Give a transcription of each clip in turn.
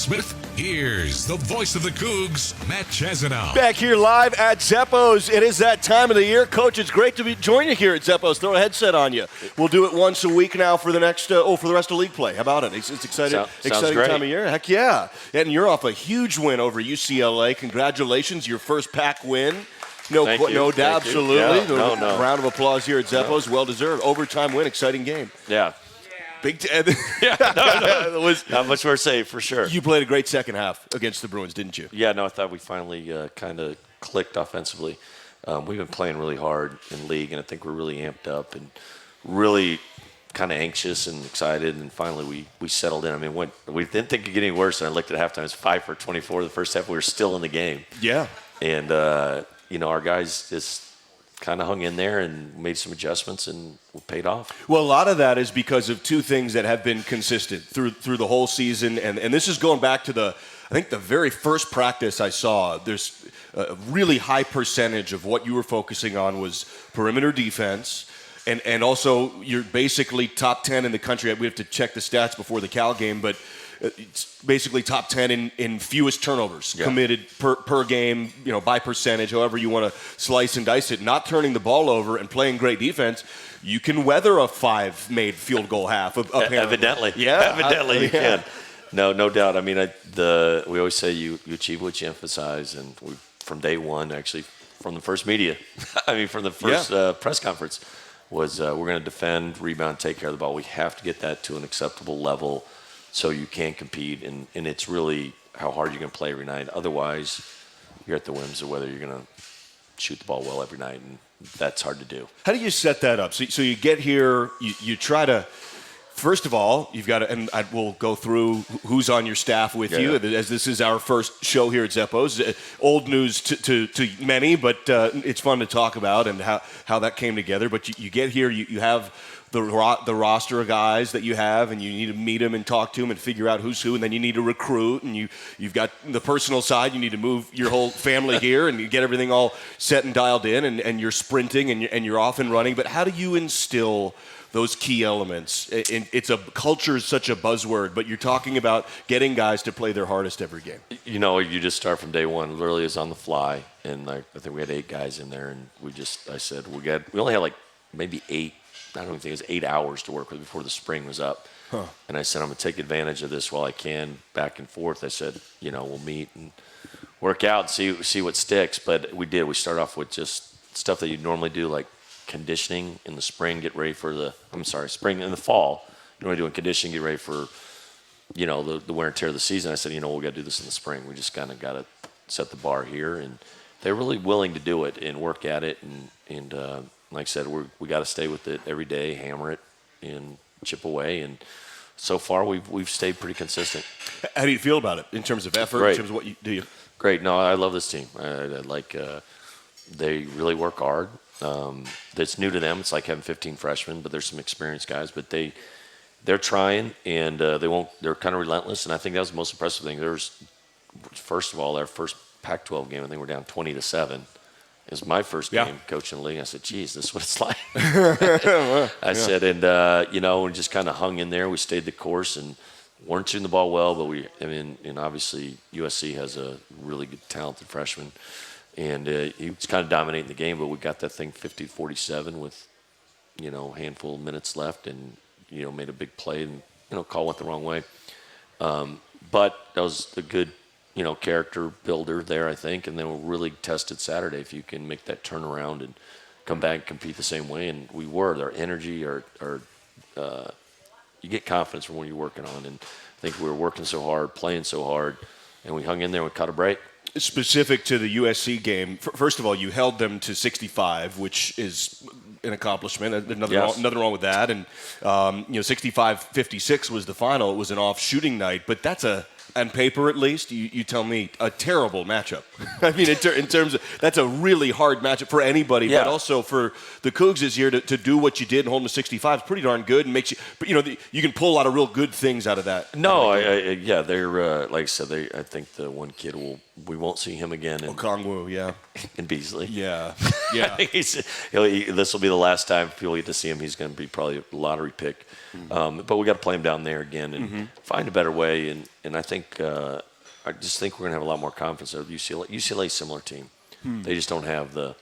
Smith, here's the voice of the Cougs, Matt Chazanow. Back here live at Zeppo's. It is that time of the year. Coach, it's great to join you here at Zeppo's. Throw a headset on you. We'll do it once a week now for the next, for the rest of league play. How about it? It's exciting, exciting time of year. Heck yeah. And you're off a huge win over UCLA. Congratulations, your first Pac win. No doubt, absolutely. Yeah, no. Round of applause here at Zeppo's. Well deserved. Overtime win, exciting game. Yeah. Big Not much more to say, for sure. You played a great second half against the Bruins, didn't you? Yeah, no, I thought we finally kind of clicked offensively. We've been playing really hard in league, and I think we're really amped up and really kind of anxious and excited, and finally we settled in. I mean, we didn't think it could get any worse, and I looked at halftime. It was 5 for 24 the first half. We were still in the game. Yeah. And, our guys just kind of hung in there and made some adjustments, and paid off. Well, a lot of that is because of two things that have been consistent through the whole season, and this is going back to the very first practice I saw. There's a really high percentage of what you were focusing on was perimeter defense, and also you're basically top 10 in the country. We have to check the stats before the Cal game, but it's basically top 10 in fewest turnovers committed per game, by percentage, however you want to slice and dice it. Not turning the ball over and playing great defense, you can weather a 5-made field goal half. Evidently. Yeah. Evidently you can. No doubt. I mean, we always say you achieve what you emphasize, and from day one, actually, from the first media, from the first press conference, was we're going to defend, rebound, take care of the ball. We have to get that to an acceptable level so you can compete, and it's really how hard you can play every night. Otherwise, you're at the whims of whether you're going to shoot the ball well every night, and that's hard to do. How do you set that up? So you get here, you try to, first of all, you've got to, and we'll go through who's on your staff with you, as this is our first show here at Zeppo's. Old news to many, but it's fun to talk about and how that came together. But you get here, you have the roster of guys that you have, and you need to meet them and talk to them and figure out who's who, and then you need to recruit, and you've got the personal side. You need to move your whole family here, and you get everything all set and dialed in, and you're sprinting, and you're off and running. But how do you instill those key elements? Culture is such a buzzword, but you're talking about getting guys to play their hardest every game. You just start from day one. Literally, it's on the fly, and I think we had 8 guys in there, and I said we only had maybe 8. I don't think it was 8 hours to work with before the spring was up. And I said, I'm going to take advantage of this while I can, back and forth. I said, we'll meet and work out, see what sticks. But we did. We started off with just stuff that you'd normally do, like conditioning in the spring, get ready for spring and the fall. Normally doing conditioning, get ready for, the wear and tear of the season. I said, we got to do this in the spring. We just kind of got to set the bar here. And they're really willing to do it and work at it. And like I said, we got to stay with it every day, hammer it, and chip away. And so far, we've stayed pretty consistent. How do you feel about it in terms of effort? Great. In terms of what you do? Great. No, I love this team. They really work hard. It's new to them. It's like having 15 freshmen, but there's some experienced guys. But they're trying, and they're kind of relentless. And I think that was the most impressive thing. First of all, our first Pac-12 game, I think we're down 20-7. It was my first game coaching the league. I said, geez, this is what it's like. I said, and we just kind of hung in there. We stayed the course and weren't shooting the ball well, but and obviously USC has a really good, talented freshman. And he was kind of dominating the game, but we got that thing 50-47 with, a handful of minutes left, and, made a big play, and, call went the wrong way. But that was a good, character builder there, I think. And then we'll really tested Saturday if you can make that turnaround and come back and compete the same way. And we were. Our energy, you get confidence from what you're working on. And I think we were working so hard, playing so hard, and we hung in there and caught a break. Specific to the USC game, first of all, you held them to 65, which is an accomplishment. Nothing wrong with that. And 65-56 was the final. It was an off shooting night, but that's on paper at least, you tell me, a terrible matchup. I mean, in terms of, that's a really hard matchup for anybody, but also for the Cougs this year to do what you did and hold them to 65 is pretty darn good, and makes you. But you can pull a lot of real good things out of that. No, they're like I said. I think the one kid will we won't see him again Okongwu, yeah. in Beasley. Yeah. I think this will be the last time people get to see him. He's going to be probably a lottery pick. But we got to play him down there again and find a better way. And I think I just think we're going to have a lot more confidence of UCLA. UCLA, similar team. They just don't have the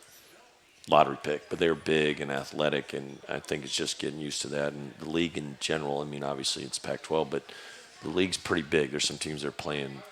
lottery pick, but they're big and athletic, and I think it's just getting used to that. And the league in general, I mean, obviously it's Pac-12, but the league's pretty big. There's some teams that are playing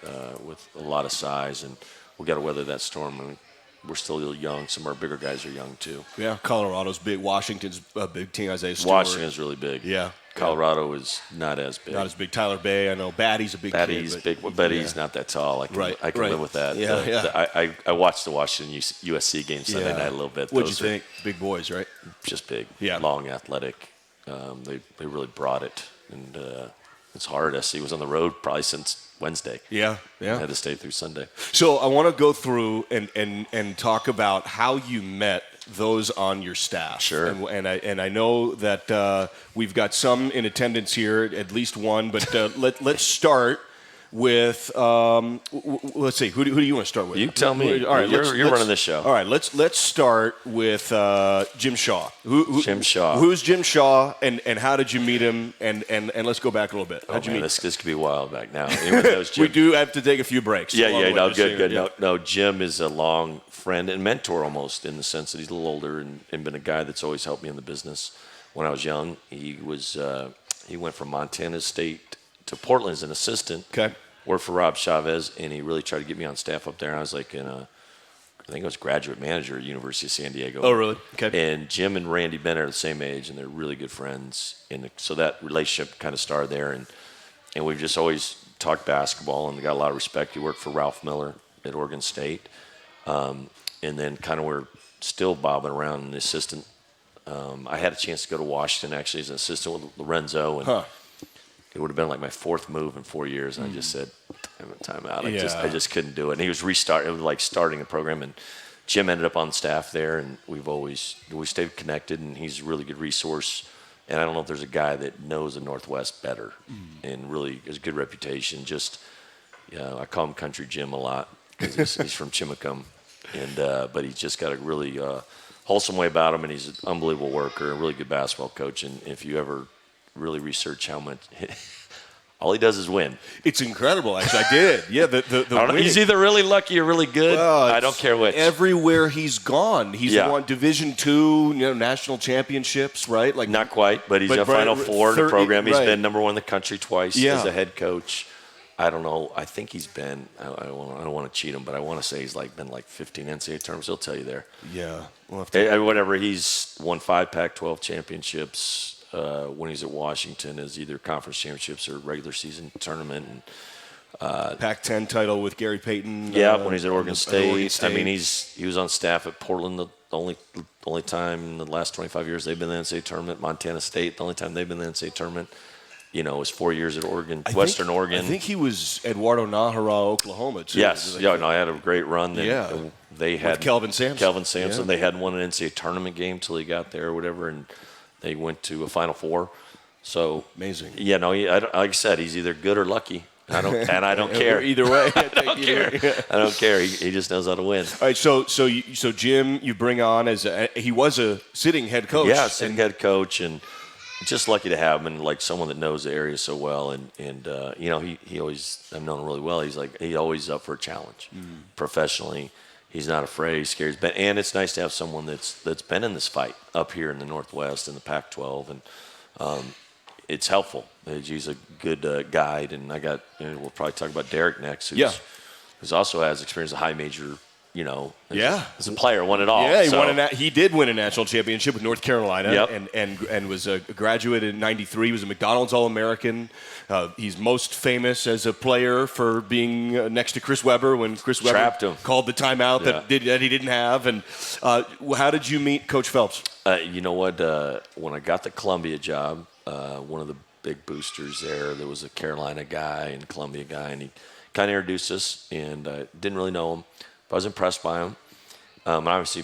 with a lot of size, and we got to weather that storm. I mean, we're still young. Some of our bigger guys are young too. Yeah, Colorado's big. Washington's a big team. Isaiah Stewart. Washington's really big. Yeah. Colorado is not as big. Not as big. Tyler Bay, I know. Batty's a big Batty's kid. Big, but he's not that tall. I can live with that. Yeah, I watched the Washington USC game Sunday night a little bit. What'd you think? Big boys, right? Just big. Yeah. Long, athletic. They really brought it, and it's hard. SC was on the road probably since Wednesday. Yeah. Had to stay through Sunday. So I want to go through and talk about how you met those on your staff. Sure. And I know that we've got some in attendance here, at least one. But let's start with let's see. Who do you want to start with? You tell me. All right, you're running this show. All right, let's start with Jim Shaw. Jim Shaw. Who's Jim Shaw, and how did you meet him? And let's go back a little bit. How'd you meet? This could be a while back now. Anyone knows Jim? We do have to take a few breaks. No, good. Yeah. No, Jim is a long friend and mentor almost, in the sense that he's a little older and been a guy that's always helped me in the business. When I was young, he went from Montana State to Portland as an assistant. Okay. Worked for Rob Chavez, and he really tried to get me on staff up there. And I was like I think I was graduate manager at University of San Diego. Oh, really? Okay. And Jim and Randy Bennett are the same age, and they're really good friends. And so that relationship kind of started there. And we've just always talked basketball and got a lot of respect. He worked for Ralph Miller at Oregon State. And then kind of we're still bobbing around an assistant. I had a chance to go to Washington, actually, as an assistant with Lorenzo. And it would have been like my fourth move in 4 years, and I just said, time out. I just couldn't do it. And he was starting a program, and Jim ended up on the staff there, and we stayed connected, and he's a really good resource. And I don't know if there's a guy that knows the Northwest better and really has a good reputation. I call him Country Jim a lot because he's from Chimacum, but he's just got a really wholesome way about him, and he's an unbelievable worker, a really good basketball coach. And if you ever really research how much all he does is win. It's incredible, actually. I did. Yeah, the he's either really lucky or really good. I don't care which. Everywhere he's gone, he's won Division II, national championships, right? Like not quite, but he's a Final Four in the program. He's been number one in the country twice as a head coach. I don't know. I think he's been. I don't want to cheat him, but I want to say he's been 15 NCAA tournaments. He'll tell you there. Yeah. Whatever. He's won 5 Pac-12 championships. When he's at Washington as either conference championships or regular season tournament. And, Pac-10 title with Gary Payton. When he's at Oregon State. I mean, he was on staff at Portland the only time in the last 25 years they've been in the NCAA tournament. Montana State, the only time they've been in the NCAA tournament. Was 4 years at Oregon, Oregon. I think he was Eduardo Nájera, Oklahoma, too. Yes. I had a great run. They had with Kelvin Sampson. Yeah. They hadn't won an NCAA tournament game till he got there or whatever, and they went to a Final Four. So amazing. Like I said, he's either good or lucky. I don't care. Either way. I don't care. I don't care. He just knows how to win. All right. So Jim, you bring on he was a sitting head coach. Yeah, sitting head coach, and just lucky to have him, and someone that knows the area so well. And he always, I've known him really well. He's always up for a challenge professionally. He's not afraid. He's scared. And it's nice to have someone that's been in this fight up here in the Northwest in the Pac-12, and it's helpful. He's a good guide. And we'll probably talk about Derek next, who's also has experience at high major. As a player, won it all. Yeah, he did win a national championship with North Carolina, Yep. and was a graduate in '93. He was a McDonald's All-American. He's most famous as a player for being next to Chris Webber when Chris Webber trapped him, called the timeout that he didn't have. And how did you meet Coach Phelps? You know what? When I got the Columbia job, one of the big boosters there was a Carolina guy and Columbia guy, and he kind of introduced us, and didn't really know him. I was impressed by him. And obviously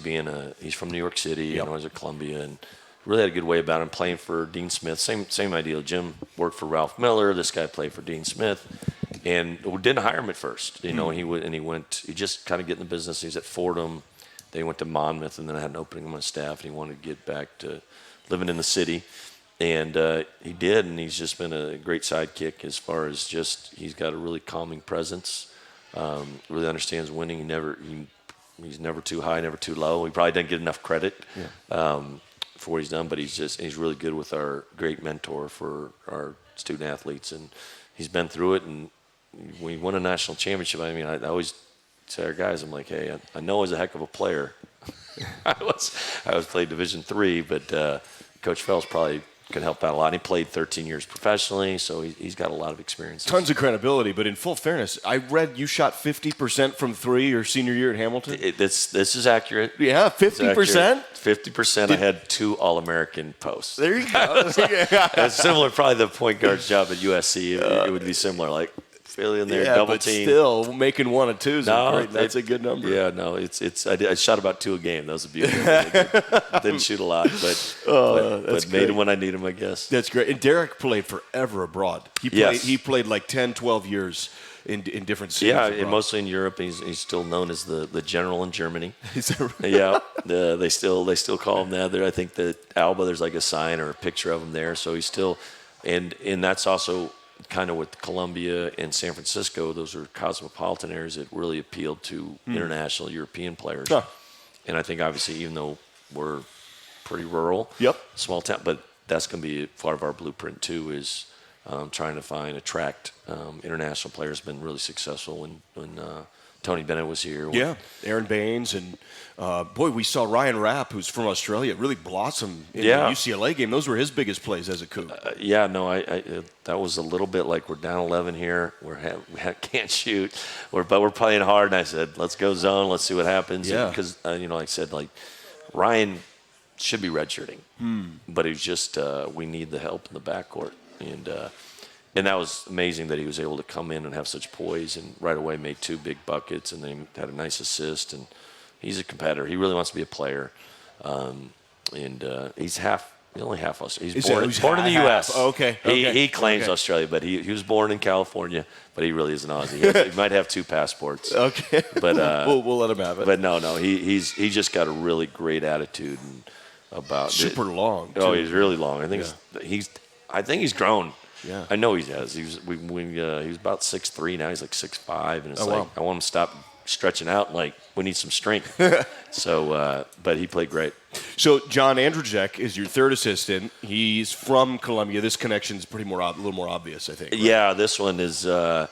he's from New York City, and I was at Columbia, and really had a good way about him playing for Dean Smith. Same idea. Jim worked for Ralph Miller. This guy played for Dean Smith. and we didn't hire him at first. You know, he just kind of get in the business. He's at Fordham. They went to Monmouth, and then I had an opening on my staff, and he wanted to get back to living in the city. And he did, and he's just been a great sidekick as far as just he's got a really calming presence. Really understands winning. He's never too high, never too low. He probably doesn't get enough credit for what he's done, but he's really good with our great mentor for our student athletes, and he's been through it. And we won a national championship. I mean, I always say to our guys, I'm like, hey, I know I was a heck of a player. I was played Division III, but Coach Fells probably could help out a lot. He played 13 years professionally, so he's got a lot of experience. Tons of credibility, but in full fairness, I read you shot 50% from three your senior year at Hamilton. This is accurate. Yeah, 50%? 50%. I had 2 All-American posts. There you go. It's similar, probably the point guard's job at USC. It would be similar, like Philly in there, double but team. Still making 1 and 2s. That's a good number. Yeah, no, I shot about 2 a game. That was a beautiful. Didn't shoot a lot, but made them when I need them, I guess. That's great. And Derek played forever abroad. He played like 10, 12 years in different cities. Yeah, abroad. and mostly in Europe. He's still known as the general in Germany. Is that right? Yeah, they still call him that. There, I think that Alba, there's like a sign or a picture of him there. So he's still, and that's also kind of with Columbia and San Francisco. Those are cosmopolitan areas that really appealed to international European players. Huh. And I think obviously, even though we're pretty rural, small town, but that's going to be part of our blueprint too. Is trying to attract international players. Been really successful when Tony Bennett was here. Yeah, Aaron Baines and we saw Ryan Rapp, who's from Australia, really blossom in the UCLA game. Those were his biggest plays as a Coug. I that was a little bit like we're down 11 here. We can't shoot, but we're playing hard. And I said, let's go zone. Let's see what happens. Yeah, because like I said, like Ryan should be redshirting, but he's just we need the help in the backcourt. And that was amazing that he was able to come in and have such poise and right away made 2 big buckets and then had a nice assist. And he's a competitor. He really wants to be a player. He's only half Australian. He's born in the U.S. Oh, okay. He claims Australia, but he was born in California, but he really is an Aussie. He might have 2 passports. Okay. But we'll let him have it. But no, he's just got a really great attitude about super long. Oh, he's really long. I think he's grown. Yeah, I know he has. He was about 6'3". Now he's like 6'5", and it's I want him to stop stretching out. Like we need some strength. So, but he played great. So John Andrzejczyk is your third assistant. He's from Columbia. This connection is a little more obvious, I think. Right? Yeah, this one is. I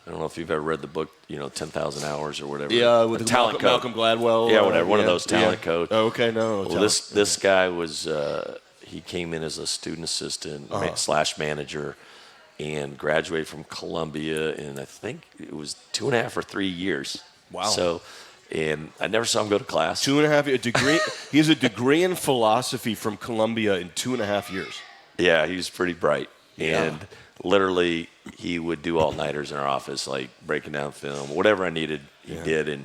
don't know if you've ever read the book, 10,000 Hours or whatever. Yeah, with Malcolm Gladwell. Yeah, whatever. One of those talent coach. Oh, okay, no. Well, this guy was. He came in as a student assistant / manager, and graduated from Columbia in I think it was 2.5 or 3 years. Wow. So, and I never saw him go to class. 2.5 degree. He has a degree in philosophy from Columbia in 2.5 years. Yeah, he was pretty bright, and literally he would do all-nighters in our office, like breaking down film, whatever I needed, he did, and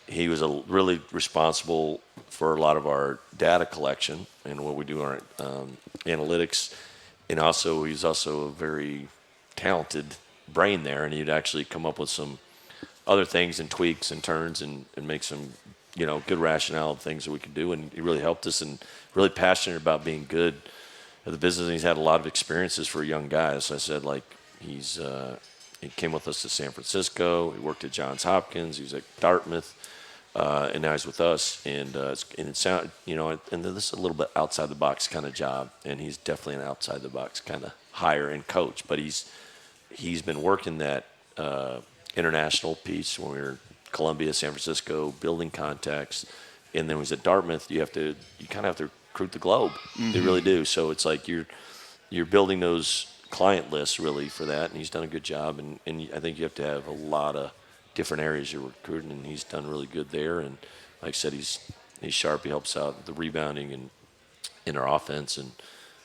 he was really responsible for a lot of our data collection and what we do in our analytics. And also, he's also a very talented brain there, and he'd actually come up with some other things and tweaks and turns and make some, good rationale of things that we could do. And he really helped us and really passionate about being good at the business. And he's had a lot of experiences for a young guy. So I said, he came with us to San Francisco. He worked at Johns Hopkins. He was at Dartmouth. And now he's with us, and this is a little bit outside the box kind of job, and he's definitely an outside the box kind of hire and coach. But he's been working that international piece when we were Columbia, San Francisco, building contacts, and then when he's at Dartmouth, you kind of have to recruit the globe. Mm-hmm. They really do. So it's like you're building those client lists really for that, and he's done a good job. And I think you have to have a lot of different areas you're recruiting, and he's done really good there. And like I said, he's sharp. He helps out the rebounding and in our offense, and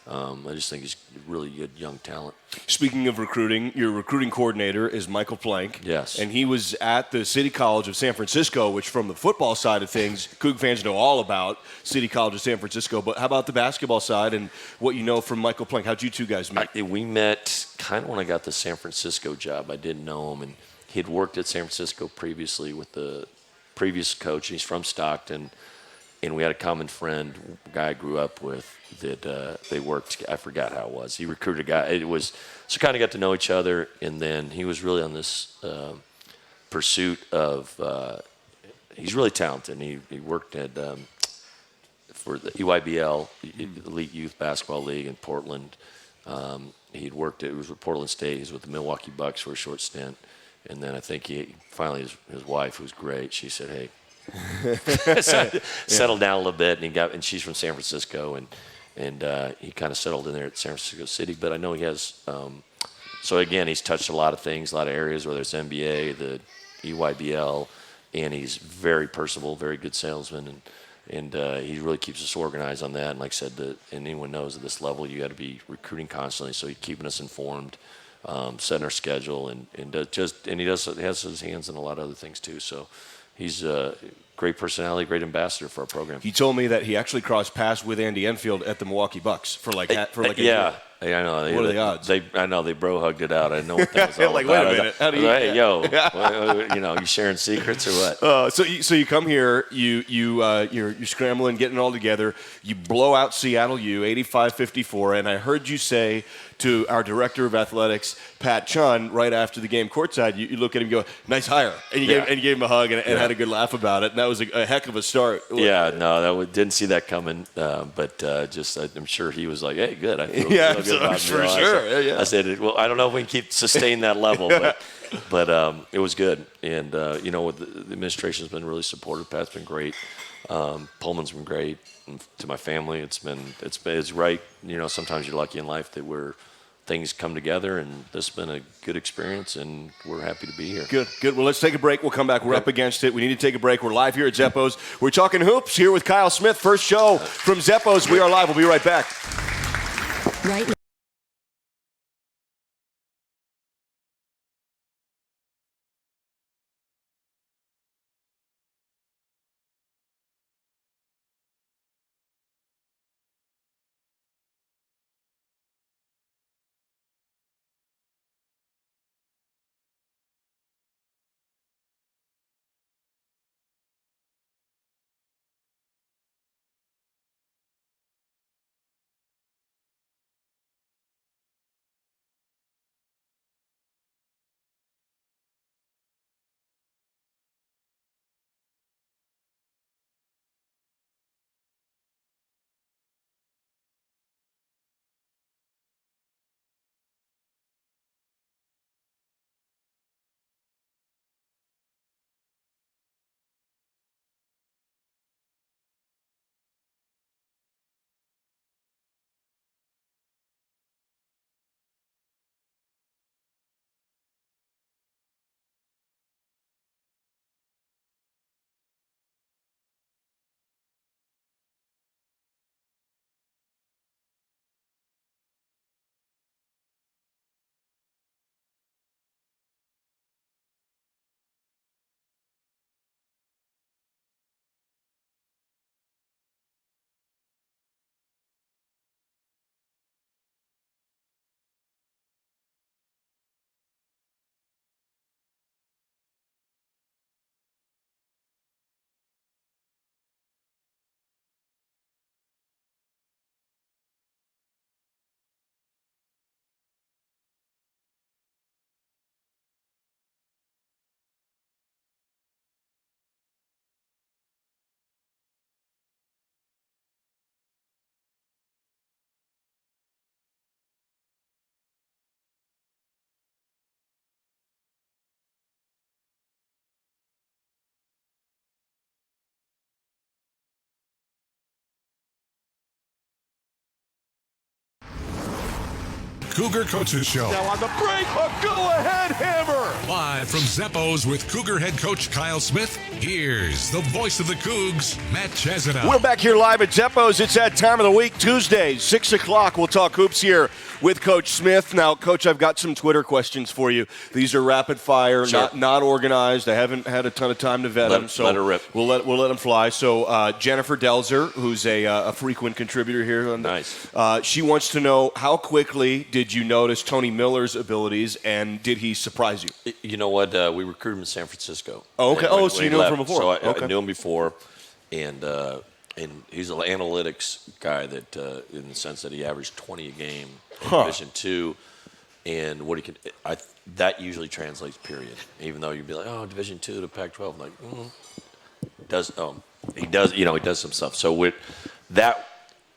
I just think he's really good young talent. Speaking of recruiting, your recruiting coordinator is Michael Plank. Yes. And he was at the City College of San Francisco, which from the football side of things, Coug fans know all about City College of San Francisco. But how about the basketball side and what you know from Michael Plank? How'd you two guys meet? We met kind of when I got the San Francisco job. I didn't know him, and he had worked at San Francisco previously with the previous coach. He's from Stockton, and we had a common friend, a guy I grew up with, that they worked. I forgot how it was. He recruited a guy. It was so kind of got to know each other, and then he was really on this pursuit of. He's really talented. He worked at for the EYBL, Elite Youth Basketball League in Portland. He'd worked. It was with Portland State. He was with the Milwaukee Bucks for a short stint, and then I think he finally his wife, who's great, she said, "Hey." Settled down a little bit, and she's from San Francisco, and he kind of settled in there at San Francisco City. But I know he has. So again, he's touched a lot of things, a lot of areas, whether it's NBA, the EYBL, and he's very personable, very good salesman, and he really keeps us organized on that. And like I said, and anyone knows at this level, you got to be recruiting constantly. So he's keeping us informed, setting our schedule, and he has his hands in a lot of other things too. So. He's a great personality, great ambassador for our program. He told me that he actually crossed paths with Andy Enfield at the Milwaukee Bucks for a yeah. year. Yeah, I know. What are the odds? I know they bro hugged it out. I know what that was all like, about. wait a minute. How do you? Hey, yo, you sharing secrets or what? So you come here, you're scrambling, getting it all together. You blow out Seattle U 85-54, and I heard you say to our director of athletics, Pat Chun, right after the game courtside, you look at him and go, "Nice hire," and you gave him a hug and had a good laugh about it. And that was a heck of a start. Yeah, no, didn't see that coming, but I'm sure he was like, "Hey, good." I feel good about for sure. Yeah. I said, "Well, I don't know if we can sustain that level, but it was good." And the administration's been really supportive. Pat's been great. Pullman's been great. And to my family, it's right. Sometimes you're lucky in life that things come together, and this has been a good experience, and we're happy to be here. Good. Well, let's take a break. We'll come back. We're up against it. We need to take a break. We're live here at Zeppo's. We're talking hoops here with Kyle Smith. First show from Zeppo's. We are live. We'll be right back. Right now. Cougar Coaches Show. Now on the break, a go-ahead hammer. Live from Zeppo's with Cougar head coach Kyle Smith, here's the voice of the Cougs, Matt Chesina. We're back here live at Zeppo's. It's that time of the week, Tuesday, 6 o'clock. We'll talk hoops here with Coach Smith. Now, Coach, I've got some Twitter questions for you. These are rapid fire, Sure. not organized. I haven't had a ton of time to vet them, so let her rip. We'll let them fly. So Jennifer Delzer, who's a frequent contributor here. Nice. She wants to know, how quickly did you notice Tony Miller's abilities, and did he surprise you? You know what? We recruited him in San Francisco. Oh, okay. And So when you he knew him left. from before. So Okay. I knew him before, and he's an analytics guy that, in the sense that he averaged 20 a game in Division II, and what he can, that usually translates. Period. Even though you'd be like, oh, Division II to Pac-12, like, he does. He does some stuff. So with that,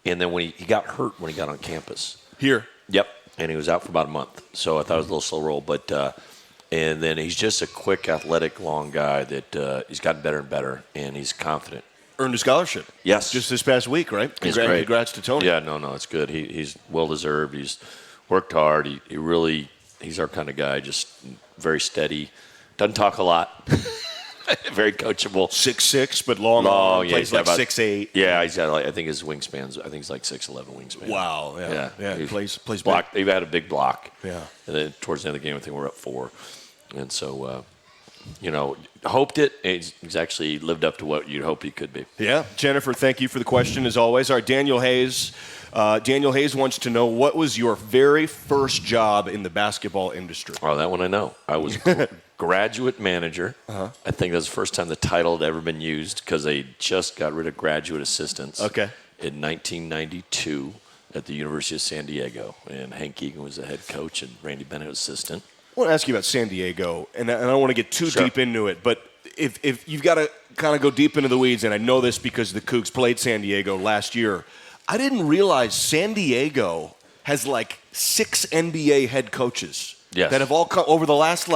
and then when he got hurt when he got on campus. Here. Yep, and he was out for about a month. So I thought it was a little slow roll, but and then he's just a quick, athletic, long guy that he's gotten better and better, and he's confident. Earned a scholarship. Yes. Just this past week, right? He's great. Congrats to Tony. Yeah, no, it's good. He's well-deserved. He's worked hard. He's our kind of guy, just very steady. Doesn't talk a lot. Very coachable. 6'6", but long. Yeah, Plays like 6'8". Yeah, he's got I think his wingspan's. I think he's like 6'11" wingspan. Wow. Yeah. He plays block. He had a big block. Yeah. And then towards the end of the game, I think we're up 4, and so hoped it. He's actually lived up to what you'd hope he could be. Yeah. Jennifer, thank you for the question as always. All right, Daniel Hayes. Daniel Hayes wants to know, what was your very first job in the basketball industry? Oh, that one I know. I was graduate manager. I think that was the first time the title had ever been used, because they just got rid of graduate assistants. Okay. In 1992 at the University of San Diego, and Hank Egan was the head coach, and Randy Bennett was assistant. I want to ask you about San Diego, and I don't want to get too Sure. deep into it, but if you've got to kind of go deep into the weeds, and I know this because the Cougs played San Diego last year, I didn't realize San Diego has like 6 NBA head coaches that have all come over the last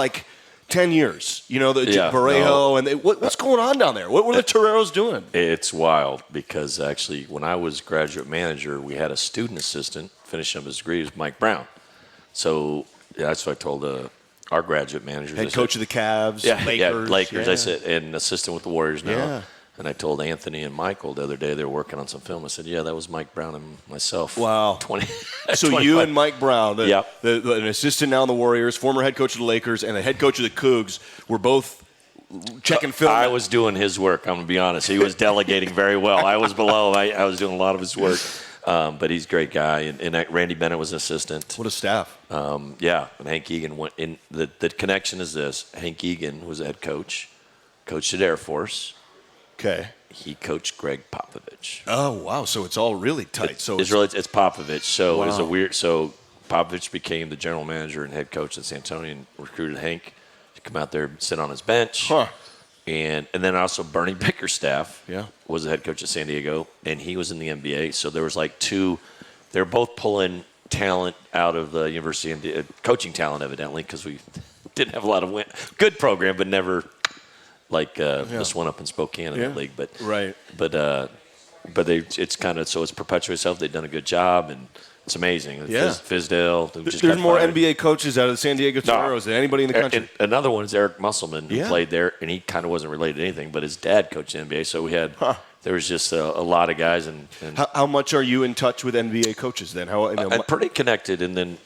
10 years. Barrejo, and what's going on down there? What were the Toreros doing? It's wild, because actually when I was graduate manager, we had a student assistant finishing up his degree, was Mike Brown. So that's what I told our graduate managers. Head coach of the Cavs, Lakers. Yeah. I said, and assistant with the Warriors now. Yeah. And I told Anthony and Michael the other day, they were working on some film. I said, yeah, that was Mike Brown and myself. Wow. 20. So 25. you and Mike Brown, Yep. an assistant now in the Warriors, former head coach of the Lakers, and the head coach of the Cougs, were both checking film. I was doing his work, I'm going to be honest. He was delegating very well. I was below. I was doing a lot of his work. But he's a great guy. And Randy Bennett was an assistant. What a staff. Yeah. And Hank Egan went in. The connection is this. Hank Egan was a head coach, coached at Air Force. Okay. He coached Greg Popovich. Oh, wow. So it's all really tight. It's Popovich. So Wow. it was a weird. So Popovich became the general manager and head coach at San Antonio, and recruited Hank to come out there and sit on his bench. Huh. And then also Bernie Bickerstaff Yeah. was the head coach at San Diego, and he was in the NBA. So there was they're both pulling talent out of the university, coaching talent evidently, because we didn't have a lot of good program, but never this one up in Spokane in that league. But right. It's kind of, so it's perpetuated itself. They've done a good job, and it's amazing. Yeah. Fizdale. There's more NBA coaches out of the San Diego Toreros than anybody in the country. And another one is Eric Musselman, who played there, and he kind of wasn't related to anything, but his dad coached the NBA. So we had there was just a lot of guys. And how much are you in touch with NBA coaches then? I'm pretty connected, and then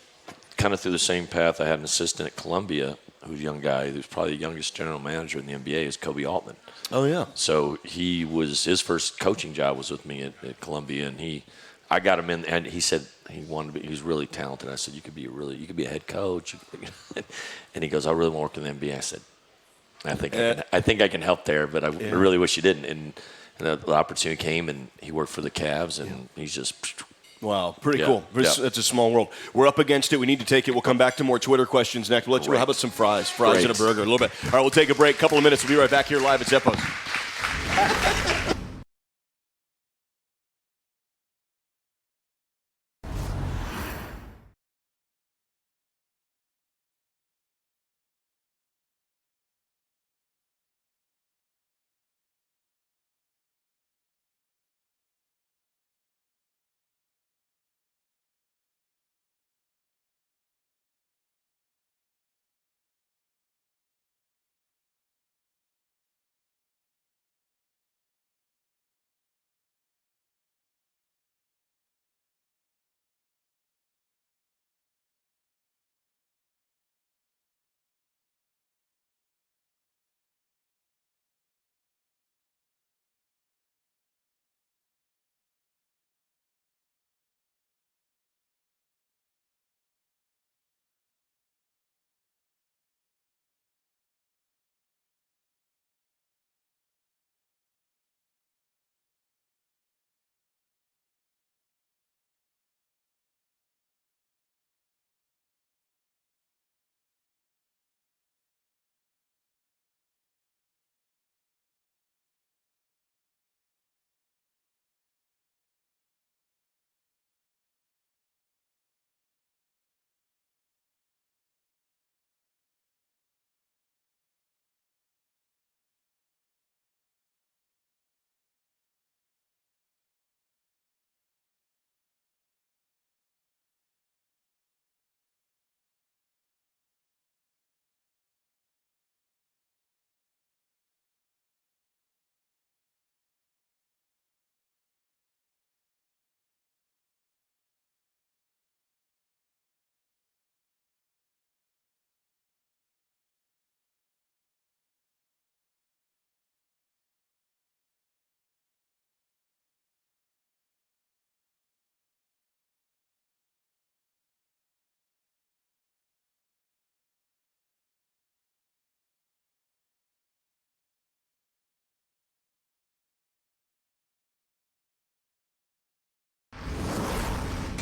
kind of through the same path, I had an assistant at Columbia, who's a young guy, who's probably the youngest general manager in the NBA, is Kobe Altman. Oh, yeah. So his first coaching job was with me at Columbia, and I got him in, and he said he was really talented. I said, you could be a head coach. And he goes, I really want to work in the NBA. I said, I think I can help there, but I really wish you didn't. And the opportunity came, and he worked for the Cavs, and he's just... Wow, pretty cool. It's a small world. We're up against it. We need to take it. We'll come back to more Twitter questions next. We'll let you know. How about some fries? Fries and a burger, a little bit. All right, we'll take a break. Couple of minutes. We'll be right back here live at Zeppo's.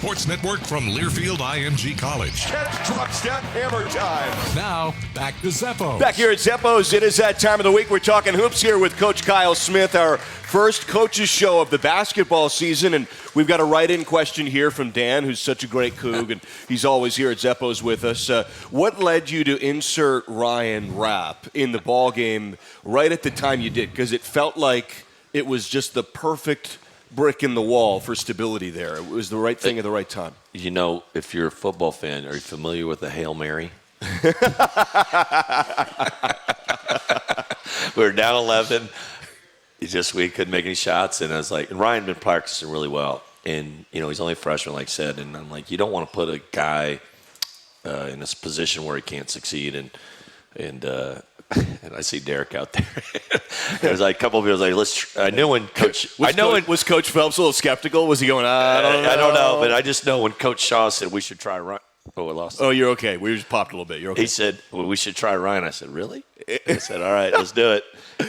Sports Network from Learfield IMG College. Catch, drop, step, hammer time. Now, back to Zeppos. Back here at Zeppos, it is that time of the week. We're talking hoops here with Coach Kyle Smith, our first coaches show of the basketball season. And we've got a write-in question here from Dan, who's such a great Coug, and he's always here at Zeppos with us. What led you to insert Ryan Rapp in the ball game right at the time you did? Because it felt like it was just the perfect brick in the wall for stability there. It was the right thing at the right time. You know, if you're a football fan, are you familiar with the Hail Mary? We were down 11. We couldn't make any shots, and I was like, and Ryan had been practicing really well, and he's only a freshman, like I said, and I'm like, you don't want to put a guy in this position where he can't succeed, and I see Derek out there. There's like a couple of people like, I knew when Coach. Was Coach Phelps a little skeptical? Was he going? I don't know, but I just know when Coach Shaw said we should try Ryan. Oh, I lost. Oh, you're okay. We just popped a little bit. You're okay. He said, well, we should try Ryan. I said, really? I said, all right, let's do it.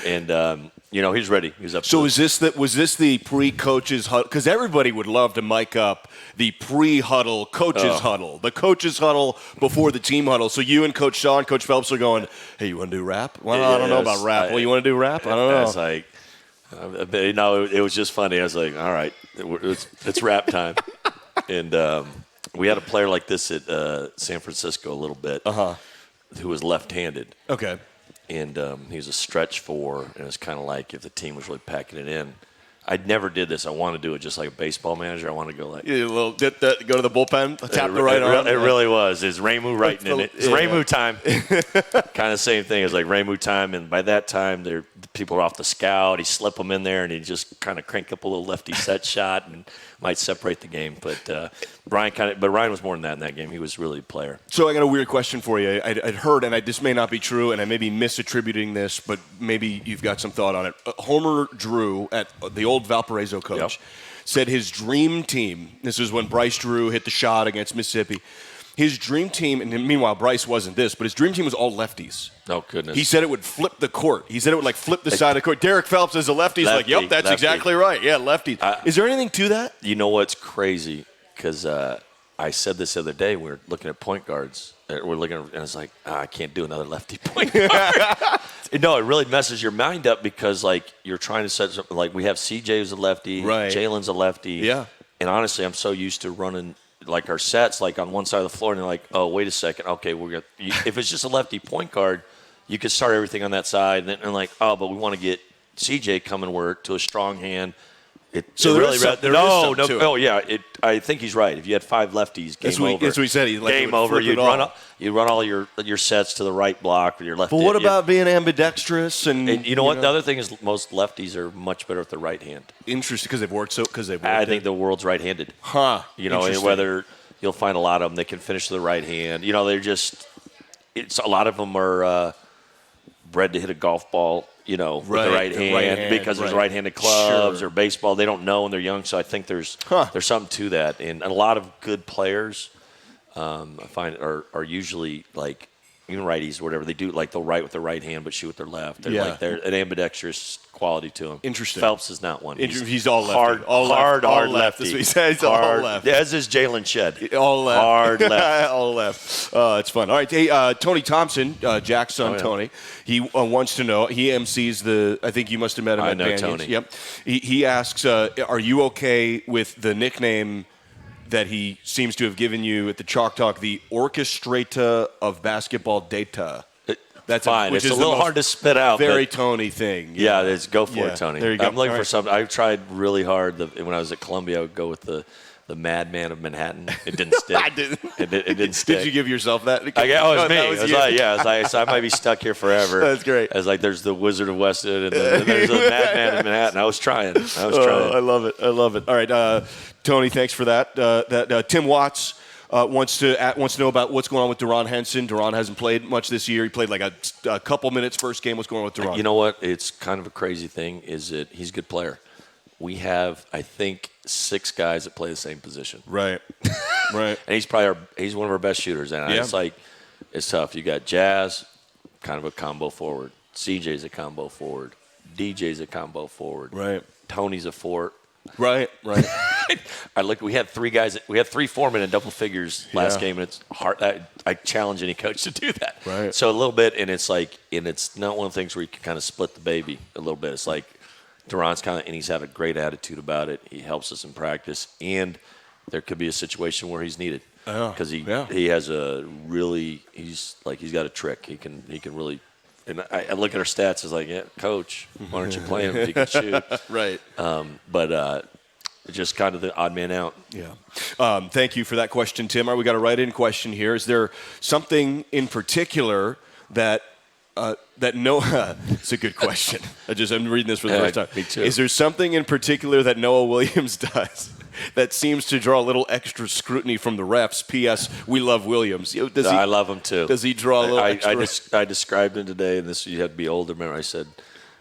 And he's ready. He's up. So was this the pre-coaches huddle? Because everybody would love to mic up the pre-huddle coaches huddle, the coaches huddle before the team huddle. So you and Coach Shaw and Coach Phelps are going, hey, you want to do rap? Well, I don't know about rap. Well, you want to do rap? I don't know. I was like, it was just funny. I was like, all right, it's rap time. And we had a player like this at San Francisco a little bit who was left-handed. Okay. And he was a stretch four, and it was kind of like if the team was really packing it in. I never did this. I want to do it just like a baseball manager. I want to go like a little go to the bullpen, tap the right arm. It really was. It's Ramu writing in it. It's Ramu time. Kind of same thing. It's like Ramu time, and by that time, the people are off the scout. He slip them in there, and he just kind of crank up a little lefty set shot and might separate the game. But Ryan was more than that in that game. He was really a player. So I got a weird question for you. I'd heard, and this may not be true, and I may be misattributing this, but maybe you've got some thought on it. Homer Drew, at the old Valparaiso coach, said his dream team, this was when Bryce Drew hit the shot against Mississippi, his dream team, and meanwhile Bryce wasn't this, but his dream team was all lefties. Oh, goodness. He said it would flip the court. He said it would like flip the side of the court. Derek Phelps is a lefty. He's like, yep, that's exactly right. Yeah, lefty. Is there anything to that? You know what's crazy? Because I said this the other day. We were looking at point guards. We're looking, and I was like, I can't do another lefty point guard. No, it really messes your mind up because, like, you're trying to set something. Like, we have CJ who's a lefty. Right. Jalen's a lefty. Yeah. And honestly, I'm so used to running, like, our sets, like, on one side of the floor, and they're like, oh, wait a second. Okay, if it's just a lefty point guard, you could start everything on that side. And then they're like, oh, but we want to get CJ coming to a strong hand. I think he's right. If you had five lefties, game over. That's what he said. Game over. You'd run all your sets to the right block with your left. But what about being ambidextrous? And you know what? The other thing is most lefties are much better with the right hand. Interesting, because they've worked. I think the world's right-handed. Huh. Whether you'll find a lot of them, they can finish with the right hand. They're just. A lot of them are bred to hit a golf ball. With the right hand because there's right-handed clubs or baseball. They don't know when they're young, so I think there's something to that. And a lot of good players, I find, are usually like even righties or whatever. They do like they'll write with their right hand but shoot with their left. They're an ambidextrous quality to them. Interesting. Phelps is not one. He's all left. Hard left. That's what he says. He's all left. As is Jalen Shedd. All left. Hard left. All left. It's fun. All right. Hey, Tony Thompson, Jack's son, Tony. He wants to know. He MCs I think you must have met him at know Banyans. Tony. Yep. He asks, are you okay with the nickname that he seems to have given you at the Chalk Talk, the Orchestrator of Basketball Data? That's fine. It's a little hard to spit out. Very Tony thing. Yeah, go for it, Tony. There you go. I'm looking for something. I've tried really hard. When I was at Columbia, I would go with the Madman of Manhattan. It didn't stick. I didn't. It didn't stick. Did you give yourself that? It was me. I was like, so I might be stuck here forever. That's great. I was like, there's the Wizard of Weston, and then there's the Madman of Manhattan. I was trying. I love it. All right, Tony, thanks for that. Tim Watts wants to know about what's going on with Deron Henson. Deron hasn't played much this year. He played like a couple minutes first game. What's going on with Deron? You know what? It's kind of a crazy thing. Is that he's a good player. We have, I think, 6 guys that play the same position. Right. And he's one of our best shooters. And it's tough. You got Jazz, kind of a combo forward. CJ's a combo forward. DJ's a combo forward. Right. Tony's a fort. Right. I looked. We had three guys. We had three foremen in double figures last game, and it's hard. I challenge any coach to do that. Right. So a little bit, and it's not one of the things where you can kind of split the baby a little bit. It's like Duran's and he's had a great attitude about it. He helps us in practice, and there could be a situation where he's needed because he has he's got a trick. He can really. And I look at our stats. It's like, yeah, coach, why don't you play him if he can shoot? Right. But just kind of the odd man out. Yeah. Thank you for that question, Tim. We got a write-in question here. Is there something in particular that Noah? It's a good question. I'm reading this for the first time. Me too. Is there something in particular that Noah Williams does that seems to draw a little extra scrutiny from the refs? P.S. We love Williams. I love him too. Does he draw a little extra? I described him today, and you had to be older. Remember, I said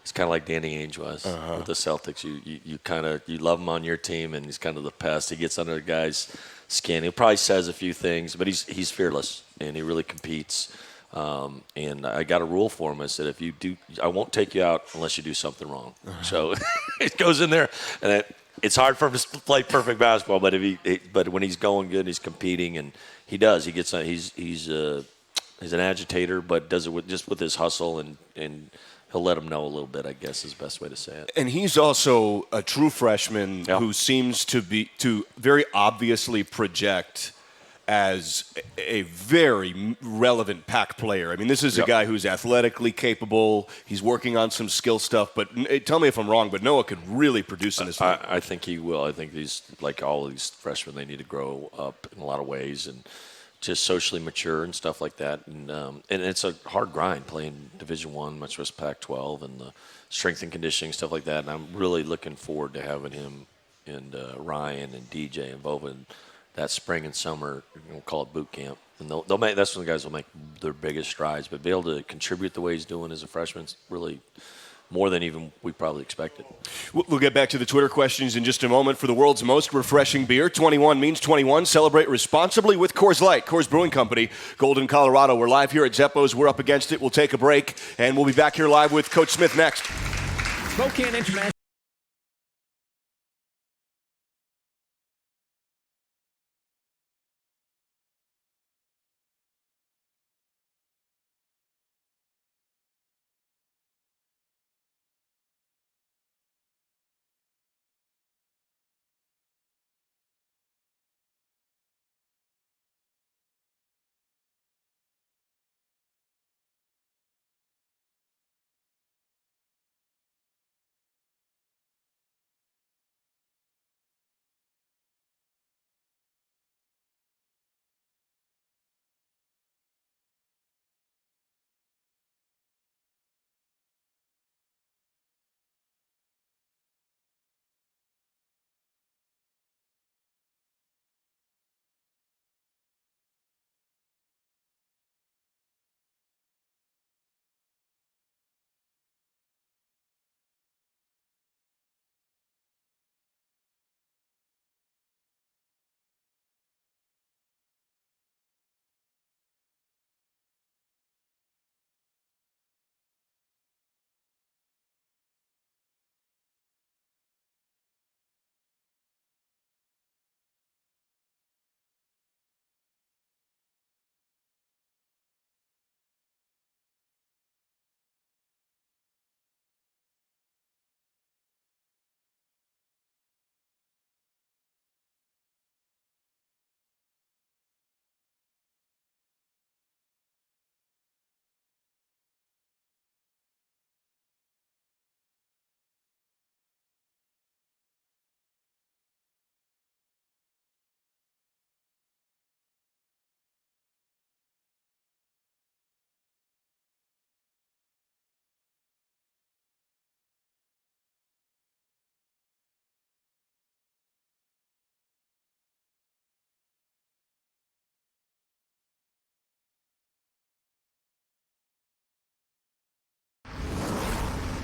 it's kind of like Danny Ainge was with the Celtics. You love him on your team, and he's kind of the pest. He gets under the guy's skin. He probably says a few things, but he's fearless, and he really competes. And I got a rule for him. I said, if you do, I won't take you out unless you do something wrong. So it goes in there, and it's hard for him to play perfect basketball. But but when he's going good, he's competing, and he does. He gets. He's an agitator, but does it with his hustle, and he'll let him know a little bit, I guess is the best way to say it. And he's also a true freshman who seems to very obviously project as a very relevant pack player. I mean, this is a guy who's athletically capable. He's working on some skill stuff. But tell me if I'm wrong, but Noah could really produce in this league. I think he will. I think these, like all of these freshmen, they need to grow up in a lot of ways and just socially mature and stuff like that. And it's a hard grind playing Division I, much less Pac-12, and the strength and conditioning, stuff like that. And I'm really looking forward to having him and Ryan and DJ and Bova that spring and summer. We'll call it boot camp. And they'll make, that's when the guys will make their biggest strides. But be able to contribute the way he's doing as a freshman is really more than even we probably expected. We'll get back to the Twitter questions in just a moment. For the world's most refreshing beer, 21 means 21. Celebrate responsibly with Coors Light. Coors Brewing Company, Golden, Colorado. We're live here at Zeppo's. We're up against it. We'll take a break, and we'll be back here live with Coach Smith next. Spokane International.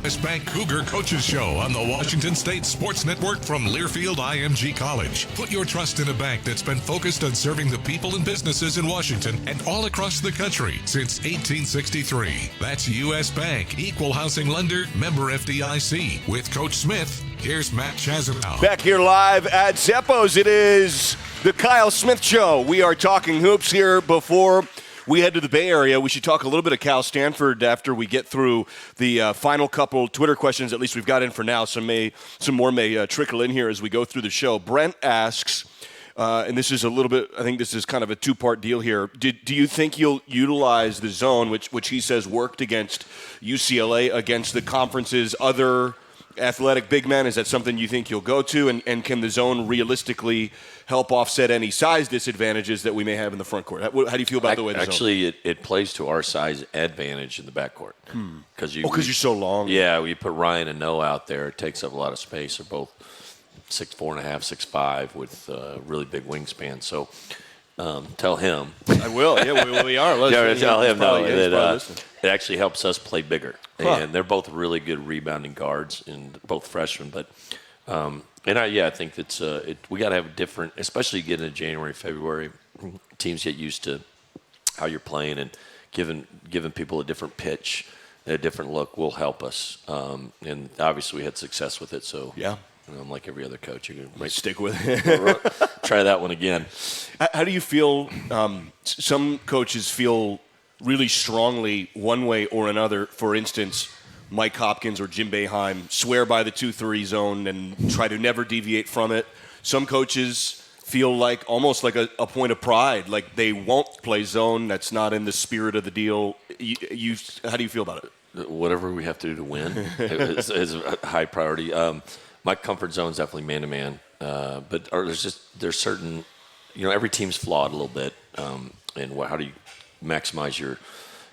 US Bank Cougar Coaches Show on the Washington State Sports Network from Learfield IMG College. Put your trust in a bank that's been focused on serving the people and businesses in Washington and all across the country since 1863. That's US Bank, equal housing lender, member FDIC. With Coach Smith, here's Matt Chazanow. Back here live at Zeppo's. It is the Kyle Smith Show. We are talking hoops here before we head to the Bay Area. We should talk a little bit of Cal Stanford after we get through the final couple Twitter questions. At least we've got in for now. Some more may trickle in here as we go through the show. Brent asks, and this is a little bit, I think this is kind of a two-part deal here. Do you think you'll utilize the zone, which he says worked against UCLA, against the conference's other athletic big men? Is that something you think you'll go to? And can the zone realistically help offset any size disadvantages that we may have in the front court? How do you feel about the way the zone? Actually, it plays to our size advantage in the backcourt. Because you're so long. Yeah, you put Ryan and Noah out there, it takes up a lot of space. They're both 6'4.5", 6'5", with really big wingspan. So tell him. I will. Yeah, we are. Tell him that it actually helps us play bigger. And they're both really good rebounding guards, and both freshmen. But I think it's we got to have a different, especially getting into January, February. Teams get used to how you're playing, and giving people a different pitch, a different look will help us. And obviously we had success with it. So yeah. Like every other coach, you can stick with it. Try that one again. How do you feel? Some coaches feel really strongly one way or another. For instance, Mike Hopkins or Jim Boeheim swear by the 2-3 zone and try to never deviate from it. Some coaches feel like almost like a point of pride, like they won't play zone. That's not in the spirit of the deal. How do you feel about it? Whatever we have to do to win is a high priority. My comfort zone is definitely man-to-man, but there's certain, every team's flawed a little bit, and how do you maximize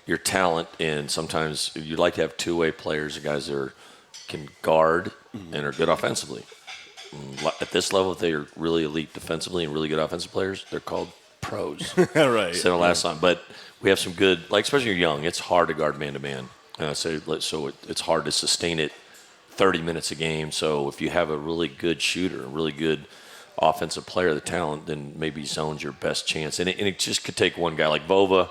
your talent? And sometimes you'd like to have two-way players, guys that can guard and are good offensively. At this level, if they are really elite defensively and really good offensive players, they're called pros. Right. Said it last time, but we have some good, especially when you're young, it's hard to guard man-to-man. So it's hard to sustain it 30 minutes a game. So if you have a really good shooter, a really good offensive player, the talent, then maybe zone's your best chance. And it just could take one guy like Vova.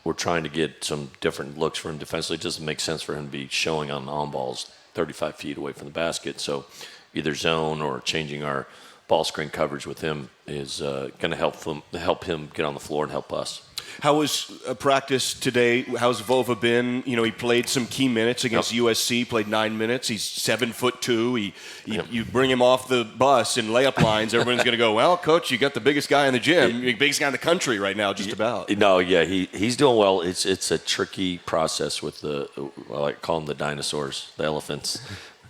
We're trying to get some different looks for him defensively. It doesn't make sense for him to be showing on balls 35 feet away from the basket. So either zone or changing our ball screen coverage with him is going to help him get on the floor and help us. How was practice today? How's Vova been? He played some key minutes against USC, played 9 minutes. He's 7'2". You bring him off the bus in layup lines, everyone's going to go, well, Coach, you got the biggest guy in the gym, biggest guy in the country right now, just about. No, yeah, he's doing well. It's a tricky process with I call them the dinosaurs, the elephants.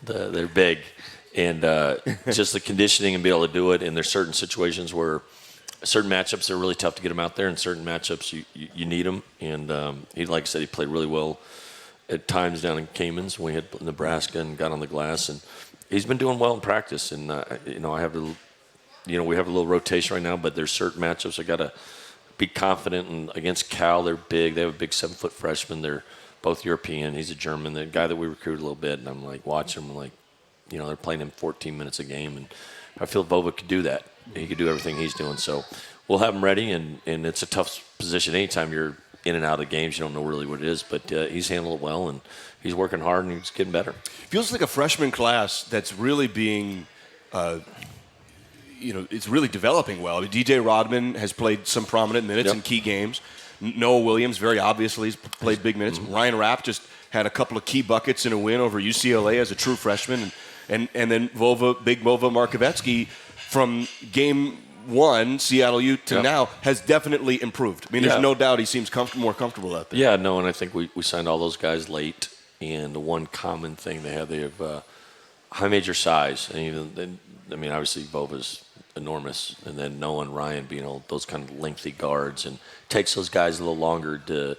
They're big. And just the conditioning and be able to do it. And there's certain situations where certain matchups are really tough to get him out there, and certain matchups you need him. And like I said, he played really well at times down in Cayman's when we had Nebraska and got on the glass. And he's been doing well in practice. And I have we have a little rotation right now, but there's certain matchups I got to be confident. And against Cal, they're big. They have a big 7-foot freshman. They're both European. He's a German. The guy that we recruited a little bit, and I'm like watching him like. They're playing him 14 minutes a game, and I feel Vova could do that. He could do everything he's doing. So we'll have him ready, and it's a tough position. Anytime you're in and out of games, you don't know really what it is. But he's handled it well, and he's working hard, and he's getting better. Feels like a freshman class that's really being it's really developing well. DJ Rodman has played some prominent minutes in key games. Noah Williams, very obviously, has played big minutes. Ryan Rapp just had a couple of key buckets in a win over UCLA as a true freshman. And then Big Vova Markovetsky from game one, Seattle U, to now, has definitely improved. I mean, there's no doubt he seems more comfortable out there. Yeah, no, and I think we signed all those guys late. And the one common thing they have high major size. And obviously Vova's enormous. And then Noah and Ryan being those kind of lengthy guards. And it takes those guys a little longer to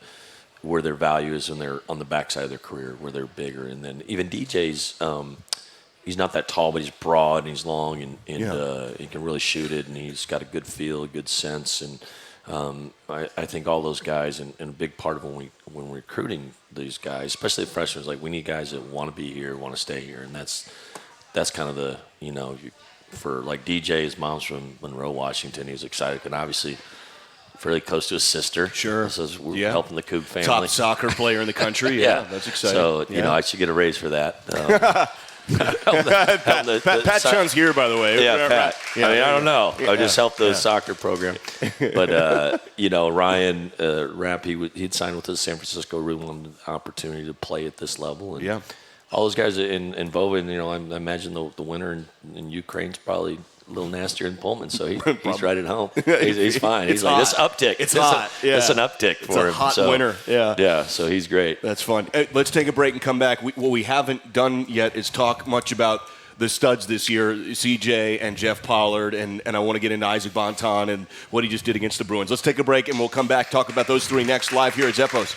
where their value is when they're on the backside of their career, where they're bigger. And then even DJ's he's not that tall, but he's broad and he's long, and he can really shoot it, and he's got a good feel, a good sense, and I think all those guys, and a big part of when we're recruiting these guys, especially the freshmen, is like we need guys that want to be here, want to stay here, and that's kind of the for like DJ, his mom's from Monroe, Washington. He was excited, and obviously fairly close to his sister. Sure. So we're helping the Coug family. Top soccer player in the country. Yeah, that's exciting. So I should get a raise for that. Pat Chun's here, by the way. Yeah, Pat. Yeah, I don't know. Yeah, I just helped the soccer program. But, Ryan Rapp, he'd signed with the San Francisco, really wanted the opportunity to play at this level. And all those guys in Vova, I imagine the winter in Ukraine's probably a little nastier than Pullman, so he's right at home. He's fine. He's like, this uptick. It's hot. It's an uptick for him. It's a hot winter. Yeah, so he's great. That's fun. Let's take a break and come back. What we haven't done yet is talk much about the studs this year, CJ and Jeff Pollard, and I want to get into Isaac Bonton and what he just did against the Bruins. Let's take a break, and we'll come back, talk about those three next live here at Zeppos.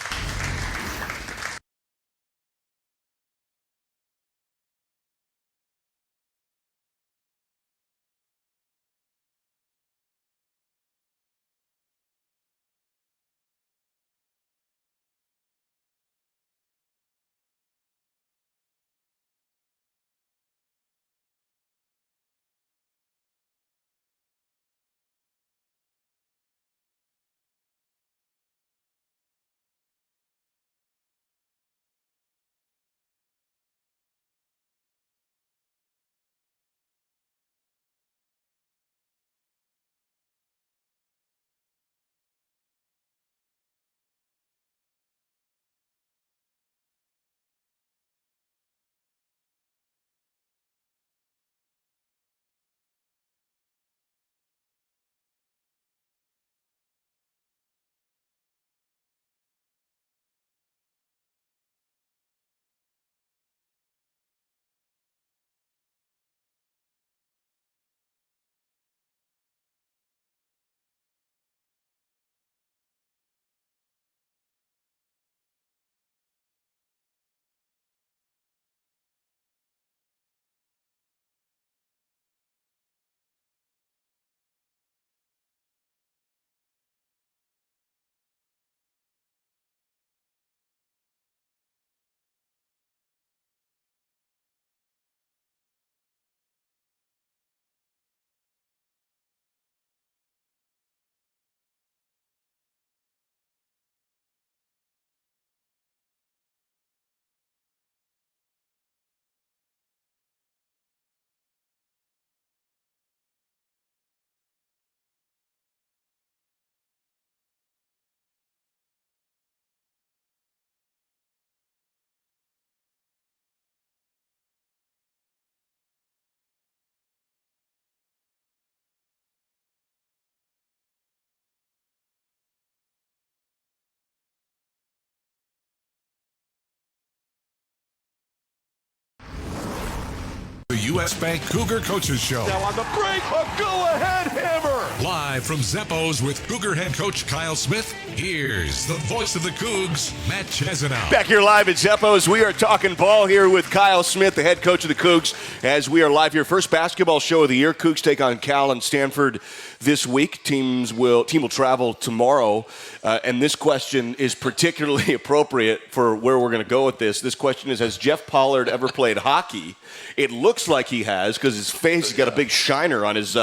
The U.S. Bank Cougar Coaches Show. Now on the break, a go-ahead hammer. Live from Zeppos with Cougar head coach Kyle Smith, here's the voice of the Cougs, Matt Chesanow. Back here live at Zeppos, we are talking ball here with Kyle Smith, the head coach of the Cougs, as we are live here. First basketball show of the year. Cougs take on Cal and Stanford this week. Team will travel tomorrow, and this question is particularly appropriate for where we're going to go with this. This question is, has Jeff Pollard ever played hockey? It looks like he has because his face has got a big shiner on his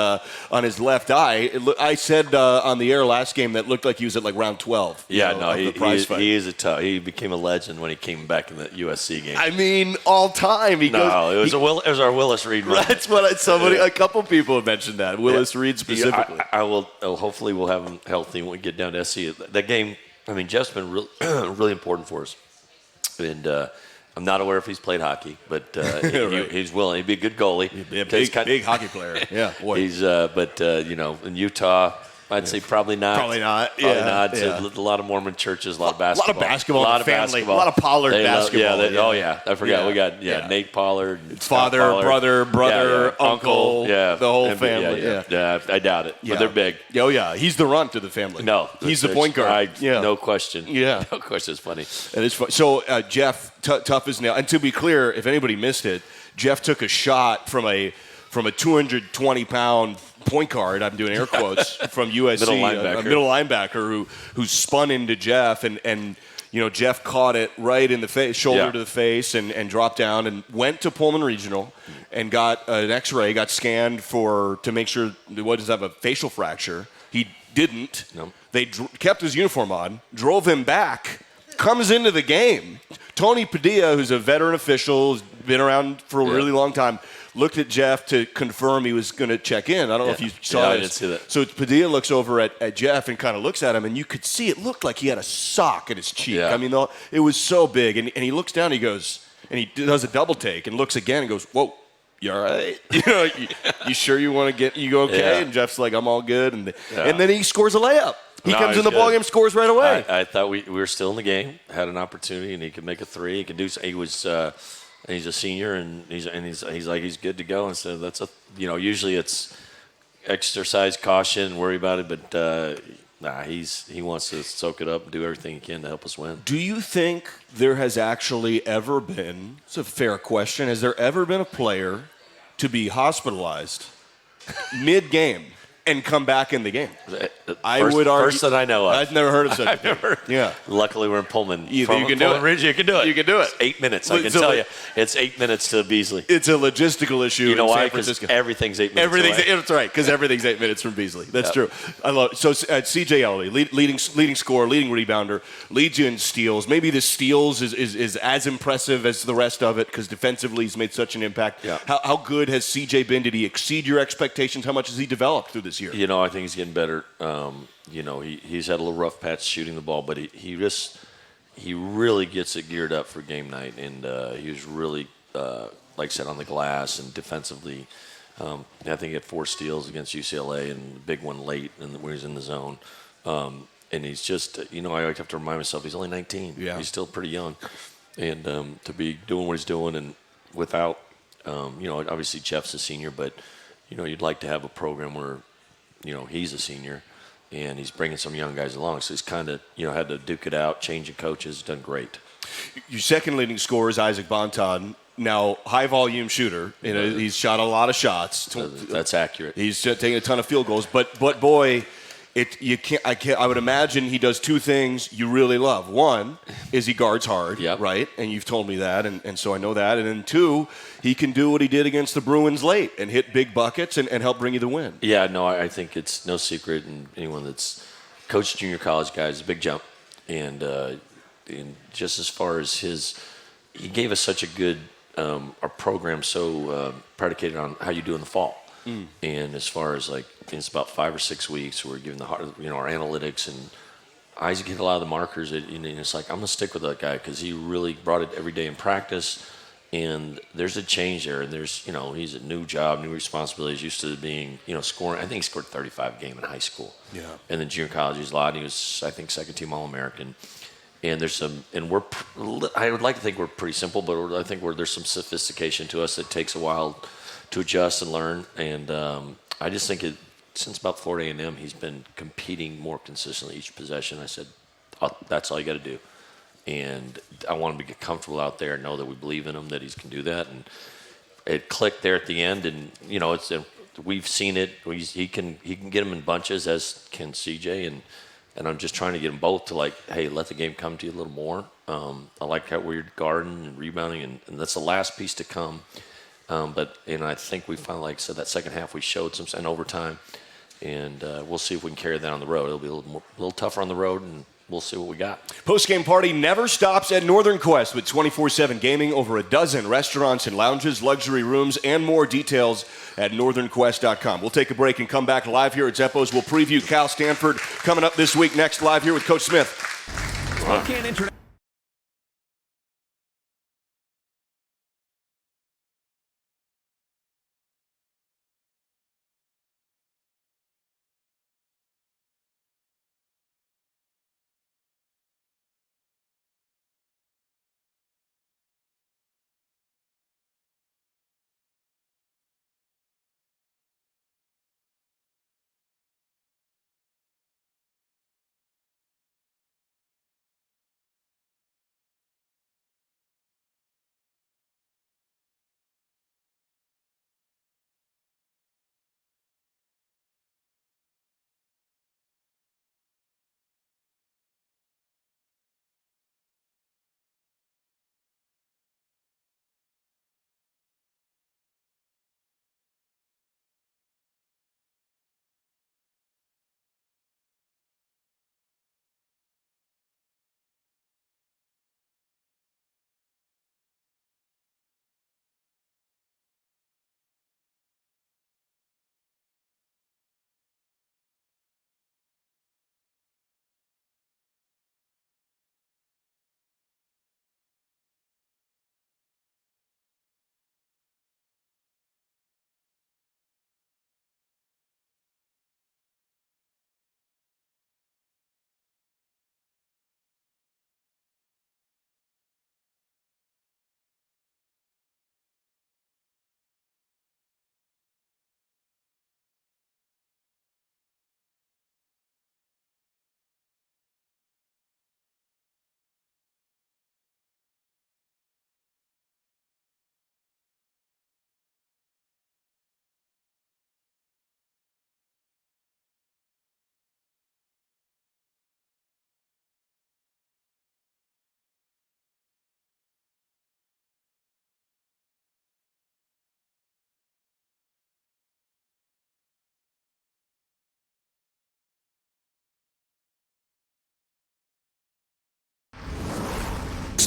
left eye. I said on the air last game that looked like he was at like round 12. He is a tough. He became a legend when he came back in the USC game. I mean, all time. It was our Willis Reed run. That's what a couple people have mentioned that. Willis Reed specifically. I will. Hopefully, we'll have him healthy when we get down to SC. That game. I mean, Jeff's been really important for us, and I'm not aware if he's played hockey, but right. he's willing. He'd be a good goalie. He'd be a big hockey player. Yeah, boy. He's in Utah, I'd say probably not. Probably not. Probably not. Yeah. A lot of Mormon churches, a lot of basketball. A lot of basketball. A lot of Pollard basketball. I forgot. We got Nate Pollard. Father, Pollard. brother, uncle. Yeah. The whole family. Yeah, I doubt it. But they're big. Oh, yeah. He's the runt to the family. No. He's the point guard. No question. Yeah. No question. It's funny. It is fun. So, Jeff, tough as nails. And to be clear, if anybody missed it, Jeff took a shot from from a 220-pound point guard, I'm doing air quotes, from USC, middle linebacker who spun into Jeff and Jeff caught it right in the face, shoulder to the face, and dropped down and went to Pullman Regional and got an X-ray, got scanned to make sure he doesn't have a facial fracture. He didn't. Nope. They kept his uniform on, drove him back, comes into the game. Tony Padilla, who's a veteran official, has been around for a really long time, looked at Jeff to confirm he was going to check in. I don't know if you saw I this. didn't see that. So Padilla looks over at Jeff and kind of looks at him, and you could see it looked like he had a sock in his cheek. Yeah. I mean, it was so big. And he looks down, and he goes, and he does a double take and looks again and goes, "Whoa, you all right? You sure you want to get, you okay?" Yeah. And Jeff's like, "I'm all good." And then he scores a layup. He comes in the good. ballgame, scores right away. I thought we were still in the game, had an opportunity, and he could make a three. He could do. He was. He's a senior, and he's good to go. And so that's usually it's exercise caution, worry about it, but he wants to soak it up and do everything he can to help us win. Do you think there has actually ever been? It's a fair question. Has there ever been a player to be hospitalized mid-game and come back in the game? I would argue. First that I know of. I've never heard of such. I've never. Yeah. Luckily, we're in Pullman. You can do it. Ridge, you can do it. You can do it. It's 8 minutes. I can So tell you, it's 8 minutes to Beasley. It's a logistical issue. You know in why? San Because Francisco. everything's 8 minutes. That's right. Because everything's 8 minutes from Beasley. That's true. I love it. So CJ Elliott, leading scorer, leading rebounder, leads you in steals. Maybe the steals is as impressive as the rest of it because defensively he's made such an impact. Yeah. How good has CJ been? Did he exceed your expectations? How much has he developed through this year? I think he's getting better. He's had a little rough patch shooting the ball, but he really gets it geared up for game night, and he was really, like I said, on the glass and defensively. I think he had 4 steals against UCLA and a big one late when he was in the zone. And he's just, I always have to remind myself he's only 19. Yeah. He's still pretty young, and to be doing what he's doing and without, obviously Jeff's a senior, but you'd like to have a program where he's a senior, and he's bringing some young guys along. So he's kind of, had to duke it out, changing coaches, done great. Your second leading scorer is Isaac Bonton, now high-volume shooter. He's shot a lot of shots. That's accurate. He's taking a ton of field goals. But boy, I would imagine he does 2 things you really love. One is he guards hard, right? And you've told me that, and so I know that. And then 2, he can do what he did against the Bruins late and hit big buckets and help bring you the win. Yeah, no, I think it's no secret, and anyone that's coached junior college guys, a big jump. And just as far as he gave us such a good our program so predicated on how you do in the fall. And as far as it's about 5 or 6 weeks, we're giving our analytics, and Isaac hit a lot of the markers. It's like, I'm going to stick with that guy because he really brought it every day in practice. And there's a change there. And there's, he's a new job, new responsibilities, used to being, scoring. I think he scored 35 a game in high school. Yeah. And then junior college, he's a lot. He was, I think, second team All-American. And there's I would like to think we're pretty simple, but I think there's some sophistication to us that takes a while to adjust and learn. And I just think since about Florida A&M, he's been competing more consistently each possession. I said, that's all you got to do. And I want him to get comfortable out there and know that we believe in him, that he can do that. And it clicked there at the end. And, we've seen it. He can get them in bunches, as can CJ. And I'm just trying to get them both to hey, let the game come to you a little more. I like how we're guarding and rebounding, and that's the last piece to come. But I think we finally, like I said, that second half we showed some in overtime, and we'll see if we can carry that on the road. It'll be a little tougher on the road, and we'll see what we got. Post-game party never stops at Northern Quest with 24/7 gaming, over a dozen restaurants and lounges, luxury rooms, and more. Details at northernquest.com. We'll take a break and come back live here at Zeppo's. We'll preview Cal Stanford coming up this week. Next, live here with Coach Smith. Spokane